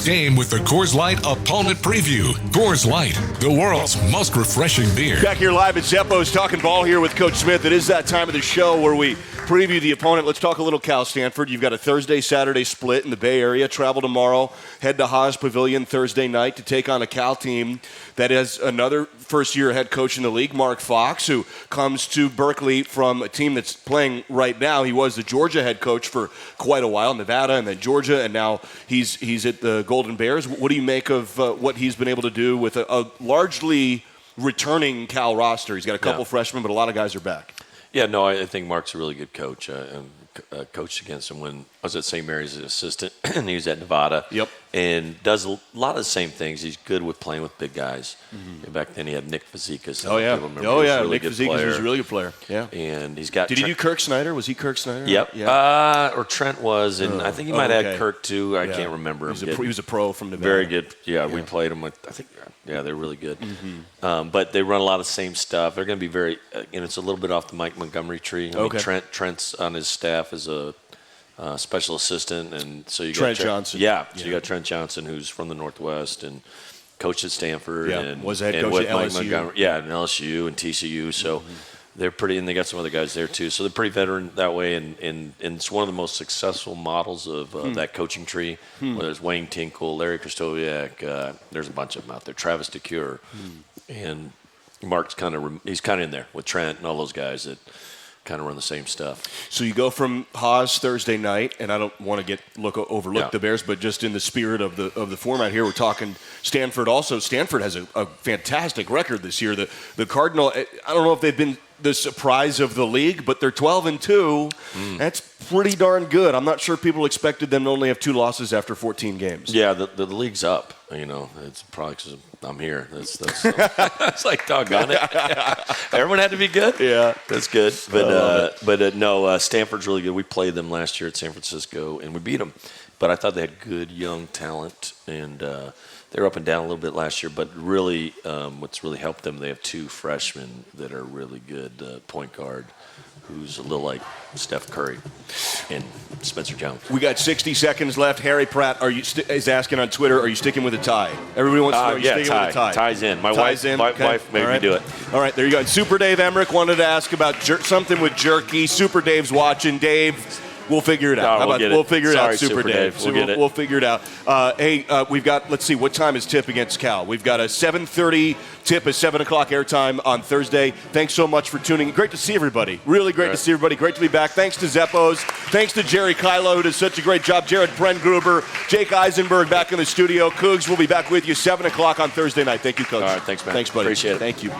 next game with the Coors Light Opponent Preview. Coors Light, the world's most refreshing beer. Back here live at Zeppo's, talking ball here with Coach Smith. It is that time of the show where we preview the opponent. Let's talk a little Cal Stanford. You've got a Thursday-Saturday split in the Bay Area. Travel tomorrow, head to Haas Pavilion Thursday night to take on a Cal team that has another first-year head coach in the league, Mark Fox, who comes to Berkeley from a team that's playing right now. He was the Georgia head coach for quite a while, Nevada and then Georgia, and now he's at the Golden Bears. What do you make of what he's been able to do with a largely returning Cal roster? He's got a couple freshmen, but a lot of guys are back. Yeah, no, I think Mark's a really good coach. Coached against him when I was at St. Mary's as an assistant, and he was at Nevada. Yep. And does a lot of the same things. He's good with playing with big guys. And back then he had Nick Fazekas. Oh, yeah. Really Nick Fazekas was a really good player. Yeah. And he's got... Did he do Kirk Snyder? Was he Kirk Snyder? Yep. Yeah. Or Trent was, and I think he might have had Kirk too. I can't remember. He was a pro from Nevada. Very good. Yeah, we played him with, I think, they're really good. But they run a lot of the same stuff. They're going to be very, it's a little bit off the Mike Montgomery tree. I mean, Trent's on his staff as a special assistant, and so you got Trent Johnson. Yeah, so you got Trent Johnson, who's from the Northwest and coached at Stanford, and was head coach at LSU. And LSU and TCU. So they're pretty, and they got some other guys there too. So they're pretty veteran that way, and it's one of the most successful models of that coaching tree. Whether it's Wayne Tinkle, Larry Krastowiak, there's a bunch of them out there. Travis DeCure, and Mark's he's kind of in there with Trent and all those guys that kind of run the same stuff. So you go from Haas Thursday night, and I don't want to overlook the Bears, but just in the spirit of the format here, we're talking Stanford also. Stanford has a fantastic record this year. The Cardinal, I don't know if they've been the surprise of the league, but they're 12-2. That's pretty darn good. I'm not sure people expected them to only have 2 losses after 14 games. Yeah, the league's up. It's probably because I'm here. That's it's like doggone it. Everyone had to be good. Yeah, that's good. No, Stanford's really good. We played them last year at San Francisco, and we beat them. But I thought they had good young talent, and they were up and down a little bit last year. But really, what's really helped them, they have 2 freshmen that are really good. Point guard, who's a little like Steph Curry, and Spencer Jones. We got 60 seconds left. Harry Pratt is asking on Twitter, are you sticking with a tie? Everybody wants to know, are you sticking with a tie? Tie's in. My wife made me do it. All right, there you go. And Super Dave Emmerich wanted to ask about something with jerky. Super Dave's watching. Dave, we'll figure it out. We'll figure it out, Super Dave. We'll figure it out. We've got, let's see, what time is tip against Cal? We've got a 7:30 tip, a 7 o'clock airtime on Thursday. Thanks so much for tuning in. Great to see everybody. Really great to see everybody. Great to be back. Thanks to Zeppo's. Thanks to Jerry Kylo, who does such a great job. Jared Brengruber, Jake Eisenberg back in the studio. Cougs will be back with you 7 o'clock on Thursday night. Thank you, Coach. All right, thanks, man. Thanks, buddy. Appreciate it. Thank you.